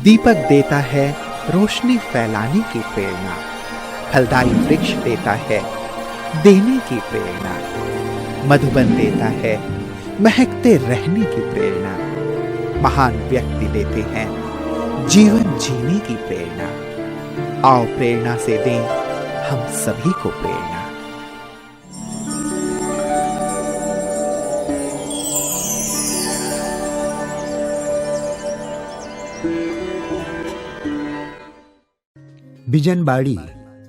दीपक देता है रोशनी फैलाने की प्रेरणा, फलदायी वृक्ष देता है देने की प्रेरणा, मधुबन देता है महकते रहने की प्रेरणा, महान व्यक्ति देते हैं जीवन जीने की प्रेरणा। आओ प्रेरणा से दें हम सभी को प्रेरणा। बिजनबाड़ी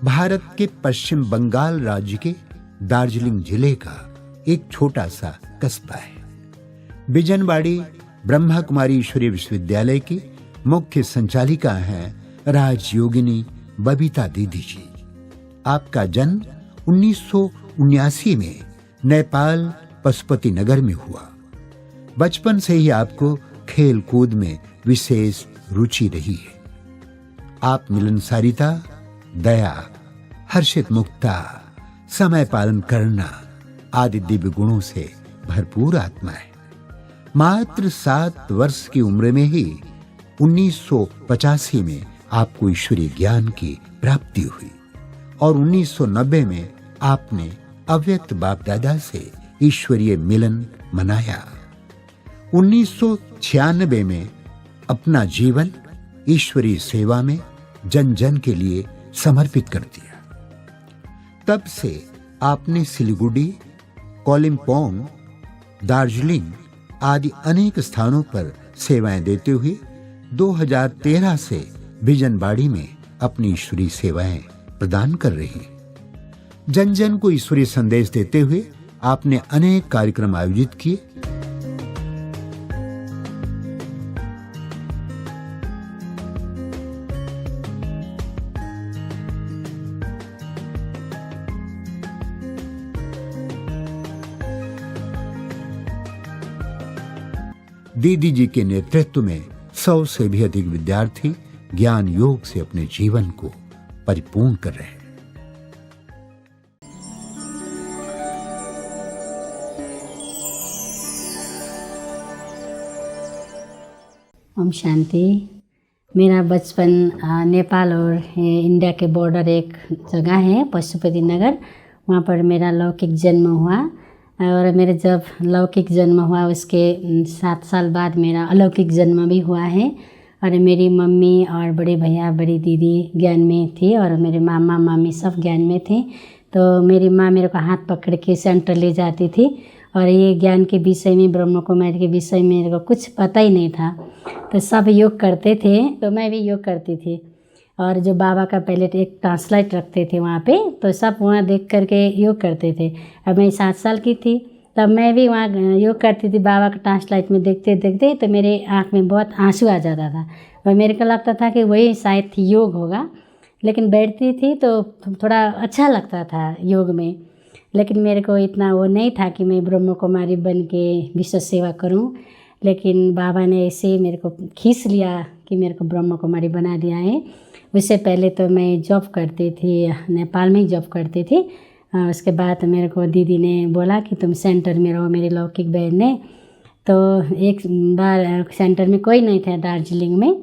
भारत के पश्चिम बंगाल राज्य के दार्जिलिंग जिले का एक छोटा सा कस्बा है। बिजनबाड़ी ब्रह्मा कुमारी ईश्वरीय विश्वविद्यालय की मुख्य संचालिका हैं राजयोगिनी बबीता दीदी जी। आपका जन्म 1979 में नेपाल पशुपति नगर में हुआ। बचपन से ही आपको खेल कूद में विशेष रुचि रही है। आप मिलनसारिता, दया, हर्षित मुक्ता, समय पालन करना आदि दिव्य गुणों से भरपूर आत्मा है। मात्र 7 वर्ष की उम्र में ही 1985 में आपको ईश्वरीय ज्ञान की प्राप्ति हुई और 1990 में आपने अव्यक्त बाप दादा से ईश्वरीय मिलन मनाया। 1996 में अपना जीवन ईश्वरीय सेवा में जन जन के लिए समर्पित कर दिया। तब से आपने सिलीगुड़ी, कोलिम्पोंग, दार्जिलिंग आदि अनेक स्थानों पर सेवाएं देते हुए 2013 से बिजनबाड़ी में अपनी ईश्वरीय सेवाएं प्रदान कर रही हैं। जन जन को ईश्वरीय संदेश देते हुए आपने अनेक कार्यक्रम आयोजित किए। दीदी जी के नेतृत्व में 100 से भी अधिक विद्यार्थी ज्ञान योग से अपने जीवन को परिपूर्ण कर रहे हैं। ओम शांति। मेरा बचपन नेपाल और इंडिया के बॉर्डर एक जगह है पशुपति नगर, वहाँ पर मेरा लौकिक जन्म हुआ और मेरे जब लौकिक जन्म हुआ उसके 7 साल बाद मेरा अलौकिक जन्म भी हुआ है। और मेरी मम्मी और बड़े भैया बड़ी दीदी ज्ञान में थी और मेरे मामा मामी सब ज्ञान में थे। तो मेरी माँ मेरे को हाथ पकड़ के सेंटर ले जाती थी और ये ज्ञान के विषय में, ब्रह्म कुमारी के विषय में मेरे को कुछ पता ही नहीं था। तो सब योग करते थे तो मैं भी योग करती थी। और जो बाबा का पहले एक ट्रांसलाइट रखते थे वहाँ पे, तो सब वहाँ देख करके योग करते थे। अब मैं 7 साल की थी तब मैं भी वहाँ योग करती थी। बाबा का ट्रांसलाइट में देखते देखते तो मेरे आँख में बहुत आंसू आ जाता था और मेरे को लगता था कि वही शायद योग होगा। लेकिन बैठती थी तो थोड़ा अच्छा लगता था योग में, लेकिन मेरे को इतना वो नहीं था कि मैं ब्रह्म कुमारी बन के विश्व सेवा करूं। लेकिन बाबा ने ऐसे मेरे को खींच लिया कि मेरे को ब्रह्म कुमारी बना दिया है। उससे पहले तो मैं जॉब करती थी, नेपाल में ही जॉब करती थी। उसके बाद मेरे को दीदी ने बोला कि तुम सेंटर में रहो, मेरी लौकिक बहन ने। तो एक बार सेंटर में कोई नहीं था दार्जिलिंग में,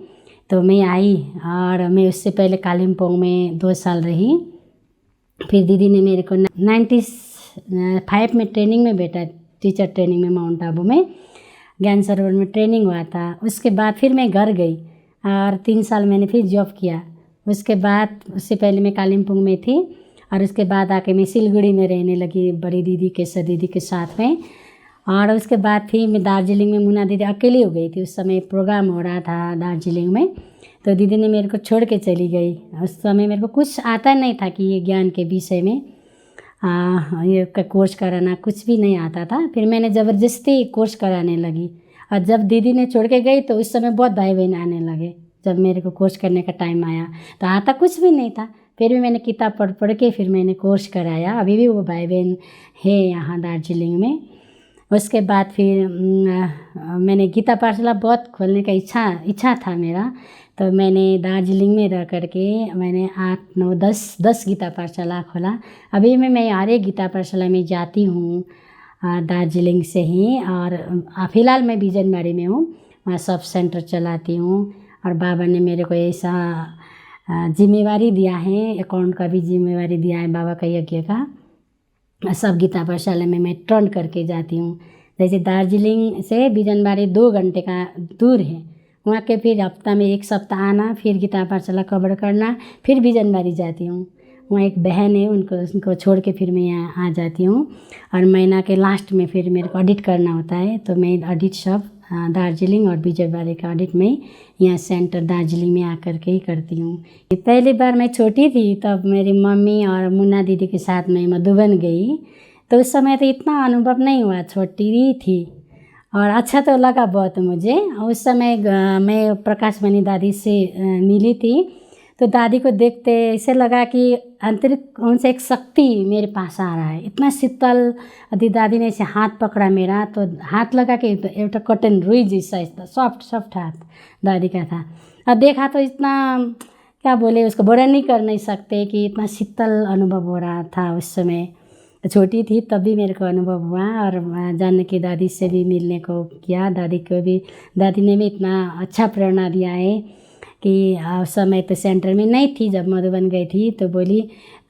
तो मैं आई और मैं उससे पहले कालिम्पोंग में 2 साल रही। फिर दीदी ने मेरे को 95 में ट्रेनिंग में बैठा, टीचर ट्रेनिंग में माउंट आबू में ज्ञान सरोवर में ट्रेनिंग हुआ था। उसके बाद फिर मैं घर गई और 3 साल मैंने फिर जॉब किया। उसके बाद उससे पहले मैं कालिम्पोंग में थी और उसके बाद आके मैं सिलीगुड़ी में रहने लगी बड़ी दीदी के दीदी के साथ में। और उसके बाद फिर मैं दार्जिलिंग में, मुन्ना दीदी अकेली हो गई थी। उस समय प्रोग्राम हो रहा था दार्जिलिंग में, तो दीदी ने मेरे को छोड़ के चली गई। उस समय मेरे को कुछ आता नहीं था कि ये ज्ञान के विषय में ये कोर्स कराना कुछ भी नहीं आता था। फिर मैंने ज़बरदस्ती कोर्स कराने लगी और जब दीदी ने छोड़ के गई तो उस समय बहुत भाई बहन आने लगे। जब मेरे को कोर्स करने का टाइम आया तो आता कुछ भी नहीं था, फिर भी मैंने किताब पढ़ पढ़ के फिर मैंने कोर्स कराया। अभी भी वो भाई बहन है यहाँ दार्जिलिंग में। उसके बाद फिर मैंने गीता पाठशाला बहुत खोलने का इच्छा था मेरा, तो मैंने दार्जिलिंग में रह करके मैंने 8, 9, 10 गीता पाठशाला खोला। अभी मैं हर एक गीता पाठशाला में जाती हूँ दार्जिलिंग से ही। और फ़िलहाल मैं बिजनबाड़ी में हूँ, वहाँ सब सेंटर चलाती हूँ और बाबा ने मेरे को ऐसा जिम्मेवारी दिया है, अकाउंट का भी जिम्मेवारी दिया है बाबा का यज्ञ का। सब गीता पाठशाला में मैं टर्न करके जाती हूँ। जैसे दार्जिलिंग से बिजनबारी 2 घंटे का दूर है, वहाँ के फिर हफ्ता में 1 सप्ताह आना, फिर गीता पाठशाला कवर करना, फिर बिजनबारी जाती हूँ। वहाँ एक बहन है, उनको छोड़ के फिर मैं यहाँ आ जाती हूँ। और महीना के लास्ट में फिर मेरे को ऑडिट करना होता है, तो मैं ऑडिट सब दार्जिलिंग और बिजनबारी का ऑडिट में यहाँ सेंटर दार्जिलिंग में आकर के ही करती हूँ। पहली बार मैं छोटी थी तब मेरी मम्मी और मुन्ना दीदी के साथ मैं मधुबन गई, तो उस समय तो इतना अनुभव नहीं हुआ, छोटी ही थी और अच्छा तो लगा बहुत मुझे। उस समय मैं प्रकाश मणि दादी से मिली थी, तो दादी को देखते ऐसे लगा कि आंतरिक उनसे एक शक्ति मेरे पास आ रहा है, इतना शीतल। दादी ने ऐसे हाथ पकड़ा मेरा, तो हाथ लगा कि एउटा कटन रुई जैसा इतना सॉफ्ट हाथ दादी का था। अब देखा तो इतना क्या बोले, उसको वर्णन नहीं कर नहीं सकते कि इतना शीतल अनुभव हो रहा था उस समय। छोटी थी तब भी मेरे को अनुभव हुआ। और जानकी दादी से भी मिलने को किया, दादी ने भी इतना अच्छा प्रेरणा दिया है कि उस समय तो सेंटर में नहीं थी, जब मधुबन गई थी तो बोली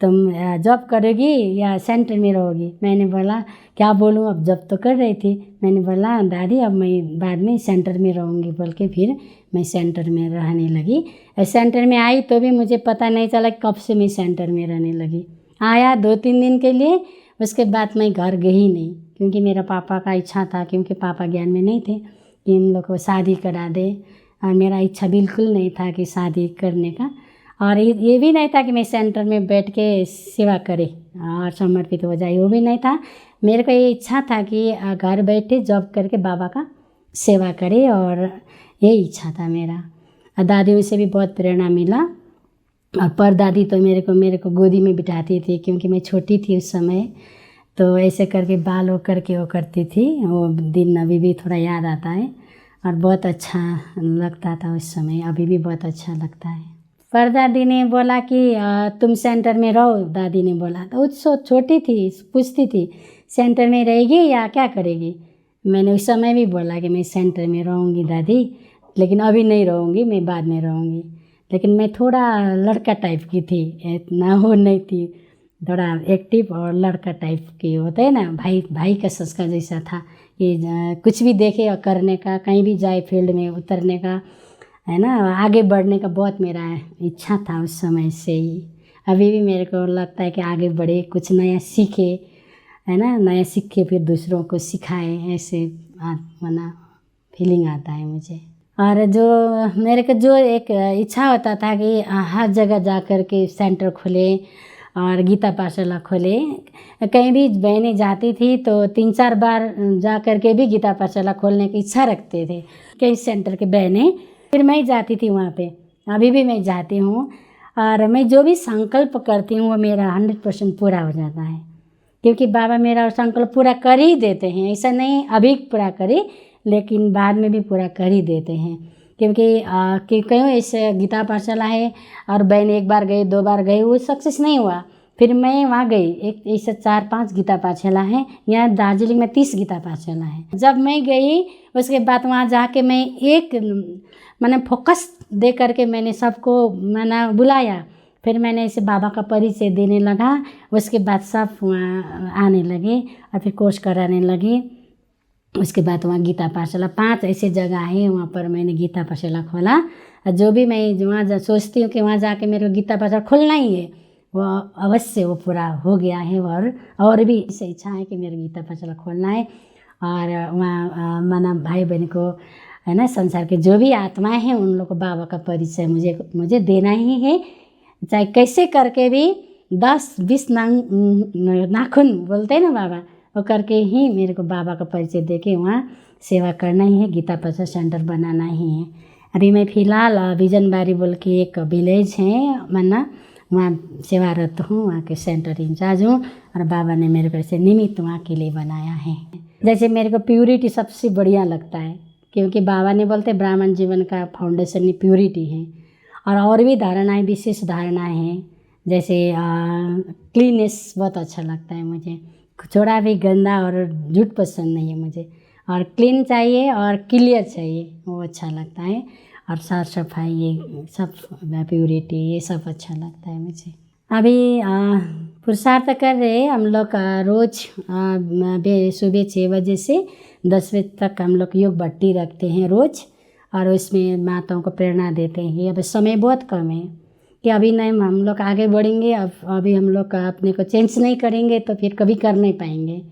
तुम जॉब करोगी या सेंटर में रहोगी। मैंने बोला क्या बोलूँ, अब जॉब तो कर रही थी। मैंने बोला दादी अब मैं बाद में सेंटर में रहूँगी बोल के फिर मैं सेंटर में रहने लगी। सेंटर में आई तो भी मुझे पता नहीं चला कब से मैं सेंटर में रहने लगी। आया 2-3 दिन के लिए, उसके बाद मैं घर गई नहीं, क्योंकि मेरा पापा का इच्छा था, क्योंकि पापा ज्ञान में नहीं थे कि इन लोग को शादी करा दे, और मेरा इच्छा बिल्कुल नहीं था कि शादी करने का। और ये भी नहीं था कि मैं सेंटर में बैठ के सेवा करे और समर्पित हो जाए, वो भी नहीं था। मेरे को ये इच्छा था कि घर बैठे जॉब करके बाबा का सेवा करे, और यही इच्छा था मेरा। दादियों से भी बहुत प्रेरणा मिला। और परदादी तो मेरे को गोदी में बिठाती थी, क्योंकि मैं छोटी थी उस समय, तो ऐसे करके बाल हो करके वो करती थी। वो दिन अभी भी थोड़ा याद आता है और बहुत अच्छा लगता था उस समय, अभी भी बहुत अच्छा लगता है। परदादी ने बोला कि तुम सेंटर में रहो, दादी ने बोला। तो उसको छोटी थी, पूछती थी सेंटर में रहेगी या क्या करेगी। मैंने उस समय भी बोला कि मैं सेंटर में रहूँगी दादी, लेकिन अभी नहीं रहूँगी, मैं बाद में रहूँगी। लेकिन मैं थोड़ा लड़का टाइप की थी, इतना वो नहीं थी, थोड़ा एक्टिव और लड़का टाइप की होते हैं ना, भाई का संस्कार जैसा था कि कुछ भी देखे और करने का, कहीं भी जाए फील्ड में उतरने का, है ना, आगे बढ़ने का बहुत मेरा इच्छा था उस समय से ही। अभी भी मेरे को लगता है कि आगे बढ़े, कुछ नया सीखे, है ना, नया सीखे फिर दूसरों को सिखाए, ऐसे माना फीलिंग आता है मुझे। और जो मेरे को जो एक इच्छा होता था कि हर जगह जा कर के सेंटर खोले और गीता पाठशाला खोले। कहीं भी बहनें जाती थी तो 3-4 बार जा कर के भी गीता पाठशाला खोलने की इच्छा रखते थे कई सेंटर के बहनें। फिर मैं जाती थी वहाँ पे, अभी भी मैं जाती हूँ। और मैं जो भी संकल्प करती हूँ वो मेरा 100% पूरा हो जाता है, क्योंकि बाबा मेरा संकल्प पूरा कर ही देते हैं। ऐसा नहीं अभी पूरा करे, लेकिन बाद में भी पूरा कर ही देते हैं। क्योंकि कहीं ऐसे गीता पाठशाला है और बहन 1 बार गई 2 बार गई, वो सक्सेस नहीं हुआ। फिर मैं वहाँ गई, एक ऐसे 4-5 गीता पाठशाला है, यहाँ दार्जिलिंग में 30 गीता पाठशाला है। जब मैं गई उसके बाद वहाँ जाके मैं एक मैंने फोकस दे करके मैंने सबको मैंने बुलाया। फिर मैंने इसे बाबा का परिचय देने लगा। उसके बाद सब वहाँ आने लगे और फिर कोर्स कराने लगे। उसके बाद वहाँ गीता पाठशाला 5 ऐसे जगह है, वहाँ पर मैंने गीता पाठशाला खोला। और जो भी मैं वहाँ सोचती हूँ कि वहाँ जाके मेरे को गीता पाठशाला खोलना ही है, वो अवश्य वो पूरा हो गया है। और भी इसे इच्छा है कि मेरे गीता पाठशाला खोलना है। और वहाँ माना भाई बहन को, है ना, संसार के जो भी आत्माएं हैं उन लोग को बाबा का परिचय मुझे देना ही है। चाहे कैसे करके भी 10-20 नाखून बोलते हैं ना बाबा, वो करके ही मेरे को बाबा का परिचय देके वहाँ सेवा करना ही है, गीता पाठशाला सेंटर बनाना ही है। अभी मैं फ़िलहाल बिजनबारी बोल के एक विलेज है माना, वहाँ सेवारत हूँ, वहाँ के सेंटर इंचार्ज हूँ। और बाबा ने मेरे को ऐसे निमित्त वहाँ के लिए बनाया है। जैसे मेरे को प्योरिटी सबसे बढ़िया लगता है, क्योंकि बाबा ने बोलते ब्राह्मण जीवन का फाउंडेशन ही प्योरिटी है। और भी धारणाएँ, विशेष धारणाएँ हैं, जैसे क्लीननेस बहुत अच्छा लगता है मुझे। थोड़ा भी गंदा और झूठ पसंद नहीं है मुझे, और क्लीन चाहिए और क्लियर चाहिए, वो अच्छा लगता है। और साफ सफाई, ये सब प्योरिटी, ये सब अच्छा लगता है मुझे। अभी पुरुषार्थ कर रहे हम लोग रोज़ सुबह 6 बजे से 10 बजे तक हम लोग योग भट्टी रखते हैं रोज़, और उसमें माताओं को प्रेरणा देते हैं। अब समय बहुत कम है कि अभी नहीं हम लोग आगे बढ़ेंगे, अब अभी हम लोग अपने को चेंज नहीं करेंगे तो फिर कभी कर नहीं पाएंगे।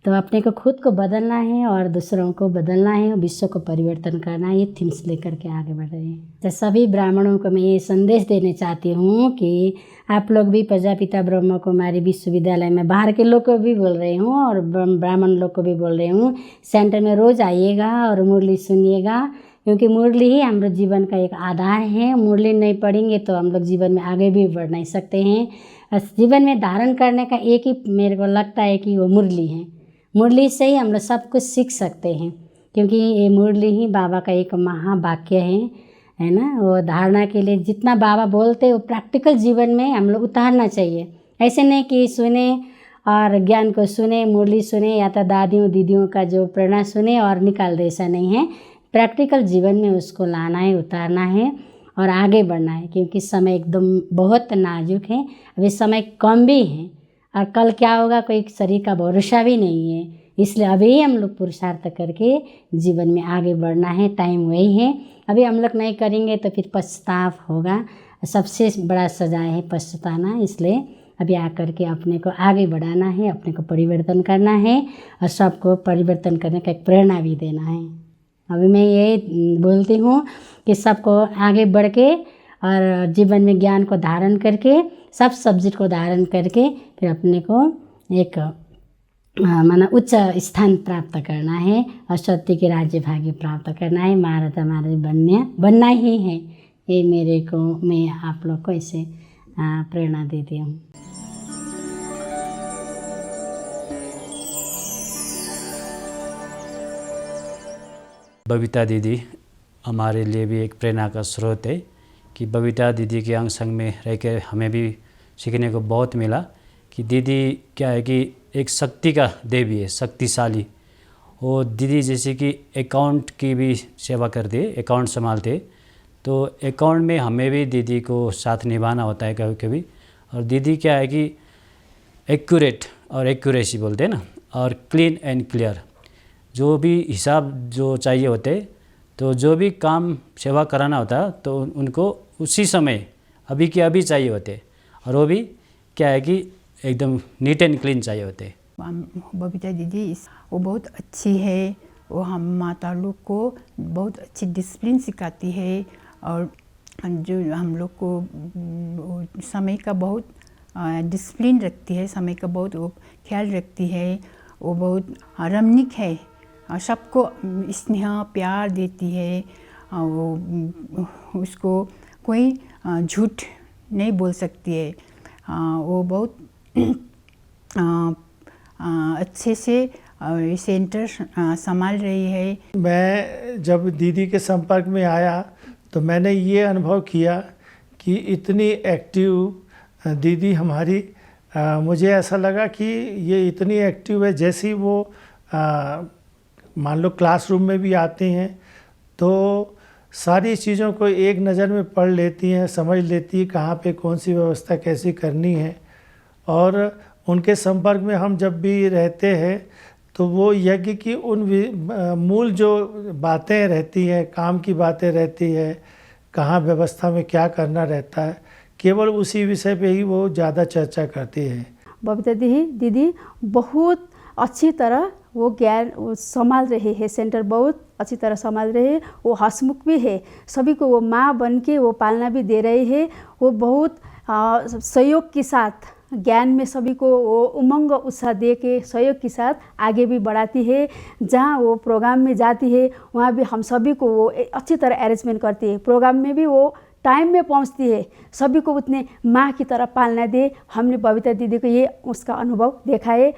तो अपने को खुद को बदलना है और दूसरों को बदलना है, विश्व को परिवर्तन करना है, ये थीम्स लेकर के आगे बढ़ रहे हैं। तो सभी ब्राह्मणों को मैं ये संदेश देना चाहती हूँ कि आप लोग भी प्रजापिता ब्रह्म कुमारी विश्वविद्यालय में, बाहर के लोग को भी बोल रही हूँ और ब्राह्मण लोग को भी बोल रही हूँ, सेंटर में रोज़ आइएगा और मुरली सुनिएगा, क्योंकि मुरली ही हमारे जीवन का एक आधार है। मुरली नहीं पढ़ेंगे तो हम लोग जीवन में आगे भी बढ़ नहीं सकते हैं। जीवन में धारण करने का एक ही मेरे को लगता है कि वो मुरली है। मुरली से ही हम लोग सब कुछ सीख सकते हैं, क्योंकि ये मुरली ही बाबा का एक महावाक्य है ना। वो धारणा के लिए जितना बाबा बोलते हैं वो प्रैक्टिकल जीवन में हम लोग उतारना चाहिए। ऐसे नहीं कि सुने और ज्ञान को सुने, मुरली सुने या तो दादियों दीदियों का जो प्रेरणा सुने और निकाल दे, ऐसा नहीं है। प्रैक्टिकल जीवन में उसको लाना है, उतारना है और आगे बढ़ना है, क्योंकि समय एकदम बहुत नाजुक है, अभी समय कम भी है और कल क्या होगा कोई शरीर का भरोसा भी नहीं है। इसलिए अभी हम लोग पुरुषार्थ करके जीवन में आगे बढ़ना है। टाइम वही है, अभी हम लोग नहीं करेंगे तो फिर पछतावा होगा। सबसे बड़ा सजा है पछताना। इसलिए अभी आकर के अपने को आगे बढ़ाना है, अपने को परिवर्तन करना है और सबको परिवर्तन करने का एक प्रेरणा भी देना है। अभी मैं यही बोलती हूँ कि सबको आगे बढ़ के और जीवन में ज्ञान को धारण करके, सब सब्जेक्ट को धारण करके फिर अपने को एक माना उच्च स्थान प्राप्त करना है और सत्य के राज्य भाग्य प्राप्त करना है। महाराजा महाराज बनना ही है। ये मेरे को, मैं आप लोग को इसे प्रेरणा देती हूँ। बबीता दीदी हमारे लिए भी एक प्रेरणा का स्रोत है कि बबीता दीदी के अंग संग में रह कर हमें भी सीखने को बहुत मिला कि दीदी क्या है कि एक शक्ति का देवी है, शक्तिशाली। वो दीदी जैसे कि अकाउंट की भी सेवा करते, अकाउंट संभालते, तो अकाउंट में हमें भी दीदी को साथ निभाना होता है कभी कभी। और दीदी क्या है कि एक्यूरेट और एक्यूरेसी बोलते हैं ना, और क्लीन एंड क्लियर, जो भी हिसाब जो चाहिए होते, तो जो भी काम सेवा कराना होता तो उनको उसी समय अभी के अभी चाहिए होते, और वो भी क्या है कि एकदम नीट एंड क्लीन चाहिए होते। बबीता दीदी वो बहुत अच्छी है। वो हम माता लोग को बहुत अच्छी डिसिप्लिन सिखाती है और जो हम लोग को समय का बहुत डिसिप्लिन रखती है, समय का बहुत वो ख्याल रखती है। वो बहुत रमणीक है, सबको स्नेह प्यार देती है। वो उसको कोई झूठ नहीं बोल सकती है। वो बहुत अच्छे से सेंटर संभाल रही है। मैं जब दीदी के संपर्क में आया तो मैंने ये अनुभव किया कि इतनी एक्टिव दीदी हमारी, मुझे ऐसा लगा कि ये इतनी एक्टिव है, जैसी वो मान लो क्लासरूम में भी आती हैं तो सारी चीज़ों को एक नज़र में पढ़ लेती हैं, समझ लेती है कहाँ पे कौन सी व्यवस्था कैसी करनी है। और उनके संपर्क में हम जब भी रहते हैं तो वो यज्ञ की उन मूल जो बातें रहती हैं, काम की बातें रहती है, कहाँ व्यवस्था में क्या करना रहता है, केवल उसी विषय पे ही वो ज़्यादा चर्चा करती है। बबीता दीदी बहुत अच्छी तरह वो ज्ञान वो संभाल रहे हैं, सेंटर बहुत अच्छी तरह संभाल रहे हैं। वो हंसमुख भी है, सभी को वो माँ बन के वो पालना भी दे रहे हैं। वो बहुत सहयोग के साथ ज्ञान में सभी को वो उमंग उत्साह दे के सहयोग के साथ आगे भी बढ़ाती है। जहाँ वो प्रोग्राम में जाती है वहाँ भी हम सभी को वो अच्छी तरह अरेंजमेंट करती है। प्रोग्राम में भी वो टाइम में पहुँचती है, सभी को उतने माँ की तरह पालना दे। हमने बबीता दीदी को ये उसका अनुभव देखा है।